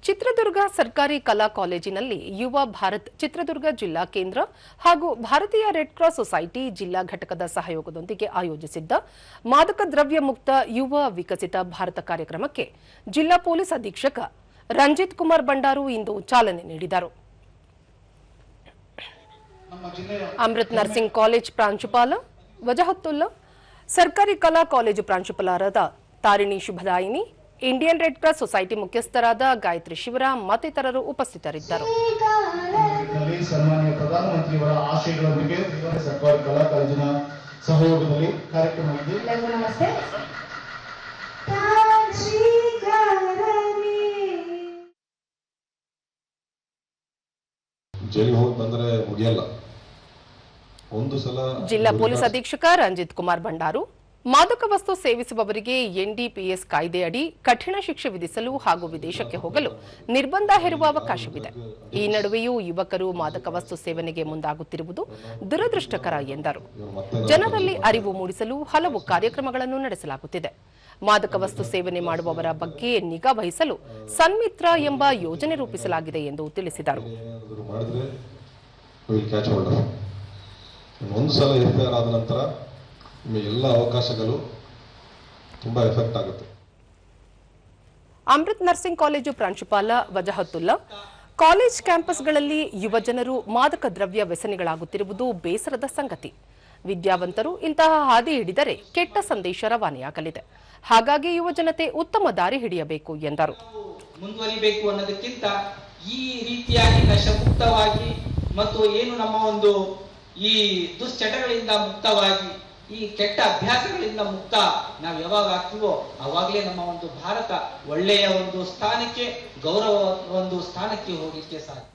ಚಿತ್ರದುರ್ಗ ಸರ್ಕಾರಿ ಕಲಾ ಕಾಲೇಜಿನಲ್ಲಿ ಯುವ ಭಾರತ್ ಚಿತ್ರದುರ್ಗ ಜಿಲ್ಲಾ ಕೇಂದ್ರ ಹಾಗೂ ಭಾರತೀಯ ರೆಡ್ ಕ್ರಾಸ್ ಸೊಸೈಟಿ ಜಿಲ್ಲಾ ಘಟಕದ ಸಹಯೋಗದೊಂದಿಗೆ ಆಯೋಜಿಸಿದ್ದ ಮಾದಕ ದ್ರವ್ಯ ಮುಕ್ತ ಯುವ ವಿಕಸಿತ ಭಾರತ ಕಾರ್ಯಕ್ರಮಕ್ಕೆ ಜಿಲ್ಲಾ ಪೊಲೀಸ್ ಅಧೀಕ್ಷಕ ರಂಜಿತ್ ಕುಮಾರ್ ಬಂಡಾರು ಇಂದು ಚಾಲನೆ ನೀಡಿದರು. ಅಮೃತ್ ನರ್ಸಿಂಗ್ ಕಾಲೇಜ್ ಪ್ರಾಂಶುಪಾಲ ವಜಹತ್ತುಲ್ಲಾ, ಸರ್ಕಾರಿ ಕಲಾ ಕಾಲೇಜು ಪ್ರಾಂಶುಪಾಲರಾದ ತಾರಿಣಿ Shubhadayini, Indian red cross society ಮುಖ್ಯಸ್ಥರಾದ ಗಾಯತ್ರಿ ಶಿವರಾಮ್ ಮತ್ತಿತರರು ಉಪಸ್ಥಿತರಿದ್ದರು. ಸನ್ಮಾನ್ಯ ಪ್ರಧಾನಮಂತ್ರಿಯವರ ಆಶಯಗಳೊಂದಿಗೆ ಸರ್ಕಾರಿ ಕಲಾ ಕಾಲೇಜಿನ ಸಹಯೋಗದಲ್ಲಿ ಕಾರ್ಯಕ್ರಮವಿದೆ. ಜೈಲಿಗೆ ಹೋಗಿ ಬಂದರೆ ಮುಗಿಯಲ್ಲ. ಒಂದು ಸಲ ಜಿಲ್ಲಾ ಪೊಲೀಸ್ ಅಧೀಕ್ಷಕ ರಂಜಿತ್ ಕುಮಾರ್ ಬಂಡಾರು ಮಾದಕ ವಸ್ತು ಸೇವಿಸುವವರಿಗೆ ಎನ್ಡಿಪಿಎಸ್ ಕಾಯ್ದೆಯಡಿ ಕಠಿಣ ಶಿಕ್ಷೆ ವಿಧಿಸಲು ಹಾಗೂ ವಿದೇಶಕ್ಕೆ ಹೋಗಲು ನಿರ್ಬಂಧ ಹೇರುವ ಅವಕಾಶವಿದೆ. ಈ ನಡುವೆಯೂ ಯುವಕರು ಮಾದಕ ವಸ್ತು ಸೇವನೆಗೆ ಮುಂದಾಗುತ್ತಿರುವುದು ದುರದೃಷ್ಟಕರ ಎಂದರು. ಜನರಲ್ಲಿ ಅರಿವು ಮೂಡಿಸಲು ಹಲವು ಕಾರ್ಯಕ್ರಮಗಳನ್ನು ನಡೆಸಲಾಗುತ್ತಿದೆ. ಮಾದಕ ವಸ್ತು ಸೇವನೆ ಮಾಡುವವರ ಬಗ್ಗೆ ನಿಗಾ ವಹಿಸಲು ಸನ್ಮಿತ್ರ ಎಂಬ ಯೋಜನೆ ರೂಪಿಸಲಾಗಿದೆ ಎಂದು ತಿಳಿಸಿದರು. ಒಂದು ಸಲ ಎಫ್ಐಆರ್ ಆದ ನಂತರ ಎಲ್ಲ ಅವಕಾಶಗಳು ತುಂಬಾ ಎಫೆಕ್ಟ್ ಆಗುತ್ತೆ. ಅಮೃತ್ ನರ್ಸಿಂಗ್ ಕಾಲೇಜು ಪ್ರಾಂಶುಪಾಲ ವಜಹತ್ತುಲ್ಲಾ, ಕಾಲೇಜ್ ಕ್ಯಾಂಪಸ್ಗಳಲ್ಲಿ ಯುವಜನರು ಮಾದಕ ದ್ರವ್ಯ ವ್ಯಸನಿಗಳಾಗುತ್ತಿರುವುದು ಬೇಸರದ ಸಂಗತಿ. ವಿದ್ಯಾವಂತರು ಇಂತಹ ಹಾದಿ ಹಿಡಿದರೆ ಕೆಟ್ಟ ಸಂದೇಶ ರವಾನೆಯಾಗಲಿದೆ. ಹಾಗಾಗಿ ಯುವಜನತೆ ಉತ್ತಮ ದಾರಿ ಹಿಡಿಯಬೇಕು ಎಂದರು. ಮುಂದುವರಿಬೇಕು ಅನ್ನೋದಕ್ಕಿಂತ ಈ ರೀತಿಯಾಗಿ ನಶಮುಕ್ತವಾಗಿ ಮತ್ತು ಏನು ನಮ್ಮ ಒಂದು ಈ ದುಶ್ಚಟಗಳಿಂದ ಮುಕ್ತವಾಗಿ ಈ ಕೆಟ್ಟ ಅಭ್ಯಾಸಗಳಿಂದ ಮುಕ್ತ ನಾವು ಯಾವಾಗ ಆಗ್ತೀವೋ ಅವಾಗಲೇ ನಮ್ಮ ಒಂದು ಭಾರತ ಒಳ್ಳೆಯ ಒಂದು ಸ್ಥಾನಕ್ಕೆ, ಗೌರವ ಒಂದು ಸ್ಥಾನಕ್ಕೆ ಹೋಗಲಿಕ್ಕೆ ಸಾಧ್ಯ.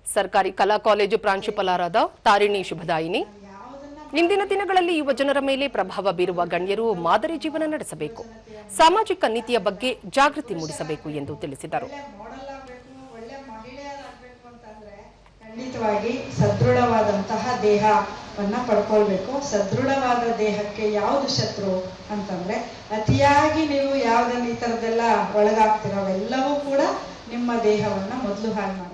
ಸರ್ಕಾರಿ ಕಲಾ ಕಾಲೇಜು ಪ್ರಾಂಶುಪಾಲರಾದ ತಾರಿಣಿ ಶುಭದಾಯಿನಿ, ಇಂದಿನ ದಿನಗಳಲ್ಲಿ ಯುವಜನರ ಮೇಲೆ ಪ್ರಭಾವ ಬೀರುವ ಗಣ್ಯರು ಮಾದರಿ ಜೀವನ ನಡೆಸಬೇಕು, ಸಾಮಾಜಿಕ ನೀತಿಯ ಬಗ್ಗೆ ಜಾಗೃತಿ ಮೂಡಿಸಬೇಕು ಎಂದು ತಿಳಿಸಿದರು. ಖಂಡಿತವಾಗಿ ಸದೃಢವಾದಂತಹ ದೇಹವನ್ನ ಪಡ್ಕೊಳ್ಬೇಕು. ಸದೃಢವಾದ ದೇಹಕ್ಕೆ ಯಾವುದು ಶತ್ರು ಅಂತಂದ್ರೆ ಅತಿಯಾಗಿ ನೀವು ಯಾವ್ದನ್ನ ಈ ತರದೆಲ್ಲ ಒಳಗಾಗ್ತಿರೋ ಅವೆಲ್ಲವೂ ಕೂಡ ನಿಮ್ಮ ದೇಹವನ್ನ ಮೊದಲು ಹಾಳು ಮಾಡಿ